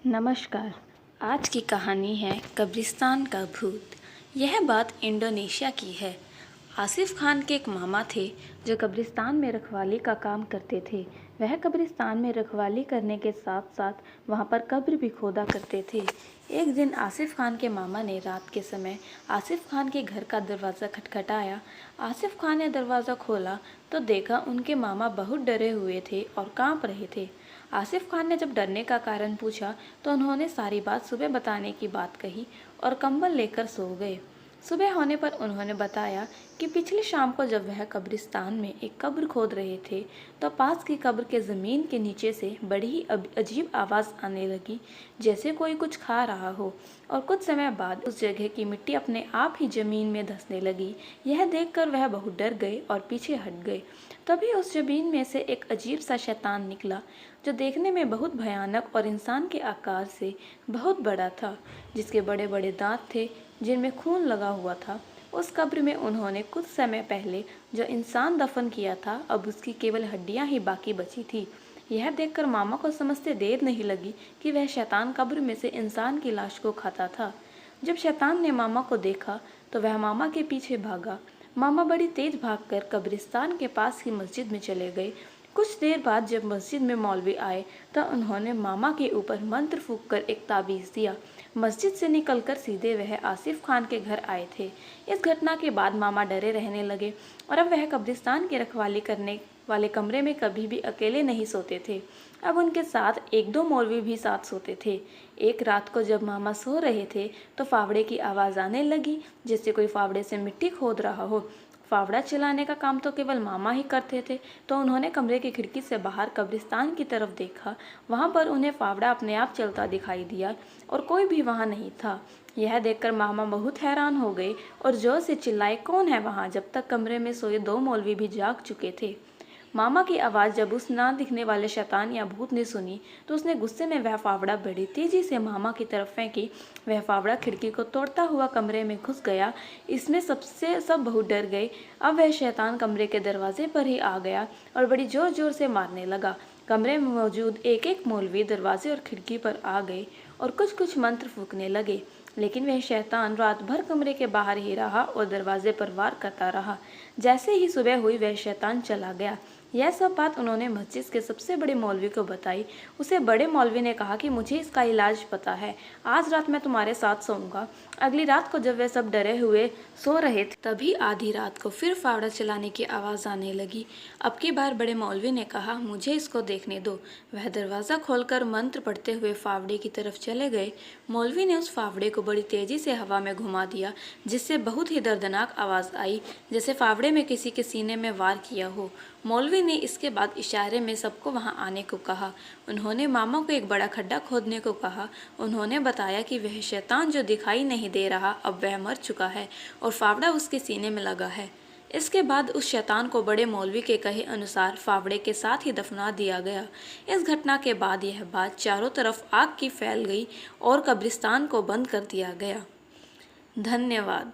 नमस्कार। आज की कहानी है कब्रिस्तान का भूत। यह बात इंडोनेशिया की है। आसिफ खान के एक मामा थे जो कब्रिस्तान में रखवाली का काम करते थे। वह कब्रिस्तान में रखवाली करने के साथ साथ वहां पर कब्र भी खोदा करते थे। एक दिन आसिफ खान के मामा ने रात के समय आसिफ खान के घर का दरवाज़ा खटखटाया। आसिफ खान ने दरवाज़ा खोला तो देखा उनके मामा बहुत डरे हुए थे और कांप रहे थे। आसिफ खान ने जब डरने का कारण पूछा तो उन्होंने सारी बात सुबह बताने की बात कही और कंबल लेकर सो गए। सुबह होने पर उन्होंने बताया कि पिछली शाम को जब वह कब्रिस्तान में एक कब्र खोद रहे थे तो पास की कब्र के ज़मीन के नीचे से बड़ी ही अजीब आवाज़ आने लगी, जैसे कोई कुछ खा रहा हो। और कुछ समय बाद उस जगह की मिट्टी अपने आप ही ज़मीन में धंसने लगी। यह देखकर वह बहुत डर गए और पीछे हट गए। तभी उस ज़मीन में से एक अजीब सा शैतान निकला जो देखने में बहुत भयानक और इंसान के आकार से बहुत बड़ा था, जिसके बड़े बड़े दांत थे जिनमें खून लगा हुआ था। उस कब्र में उन्होंने कुछ समय पहले जो इंसान दफन किया था, अब उसकी केवल हड्डियां ही बाकी बची थी। यह देखकर मामा को समझते देर नहीं लगी कि वह शैतान कब्र में से इंसान की लाश को खाता था। जब शैतान ने मामा को देखा तो वह मामा के पीछे भागा। मामा बड़ी तेज भागकर कब्रिस्तान के पास की मस्जिद में चले गए। कुछ देर बाद जब मस्जिद में मौलवी आए तो उन्होंने मामा के ऊपर मंत्र फूंककर एक ताबीज़ दिया। मस्जिद से निकलकर सीधे वह आसिफ खान के घर आए थे। इस घटना के बाद मामा डरे रहने लगे और अब वह कब्रिस्तान की रखवाली करने वाले कमरे में कभी भी अकेले नहीं सोते थे। अब उनके साथ एक दो मौलवी भी साथ सोते थे। एक रात को जब मामा सो रहे थे तो फावड़े की आवाज़ आने लगी, जैसे कोई फावड़े से मिट्टी खोद रहा हो। फावड़ा चलाने का काम तो केवल मामा ही करते थे, तो उन्होंने कमरे की खिड़की से बाहर कब्रिस्तान की तरफ देखा। वहाँ पर उन्हें फावड़ा अपने आप चलता दिखाई दिया और कोई भी वहाँ नहीं था। यह देखकर मामा बहुत हैरान हो गए और जोर से चिल्लाए, कौन है वहाँ? जब तक कमरे में सोए दो मौलवी भी जाग चुके थे। मामा की आवाज़ जब उस ना दिखने वाले शैतान या भूत ने सुनी तो उसने गुस्से में वह फावड़ा बड़ी तेजी से मामा की तरफ फेंकी। वह फावड़ा खिड़की को तोड़ता हुआ कमरे में घुस गया। इसमें सब बहुत डर गए। अब वह शैतान कमरे के दरवाजे पर ही आ गया और बड़ी जोर जोर से मारने लगा। कमरे में मौजूद एक एक मौलवी दरवाजे और खिड़की पर आ गए और कुछ कुछ मंत्र फूकने लगे, लेकिन वह शैतान रात भर कमरे के बाहर ही रहा और दरवाजे पर वार करता रहा। जैसे ही सुबह हुई वह शैतान चला गया। यह सब बात उन्होंने मस्जिद के सबसे बड़े मौलवी को बताई। उसे बड़े मौलवी ने कहा कि मुझे इसका इलाज पता है, आज रात मैं तुम्हारे साथ सोऊंगा। अगली रात को जब वे सब डरे हुए सो रहे थे तभी आधी रात को फिर फावड़ा चलाने की आवाज़ आने लगी। अब की बार बड़े मौलवी ने कहा, मुझे इसको देखने दो। वह दरवाज़ा खोलकर मंत्र पढ़ते हुए फावड़े की तरफ चले गए। मौलवी ने उस फावड़े को बड़ी तेज़ी से हवा में घुमा दिया, जिससे बहुत ही दर्दनाक आवाज़ आई, जैसे फावड़े में किसी के सीने में वार किया हो। मौलवी ने इसके बाद इशारे में सबको वहां आने को कहा। उन्होंने मामा को एक बड़ा खड्डा खोदने को कहा। उन्होंने बताया कि वह शैतान जो दिखाई नहीं दे रहा अब वह मर चुका है और फावड़ा उसके सीने में लगा है। इसके बाद उस शैतान को बड़े मौलवी के कहे अनुसार फावड़े के साथ ही दफना दिया गया। इस घटना के बाद यह बात चारों तरफ आग की फैल गई और कब्रिस्तान को बंद कर दिया गया। धन्यवाद।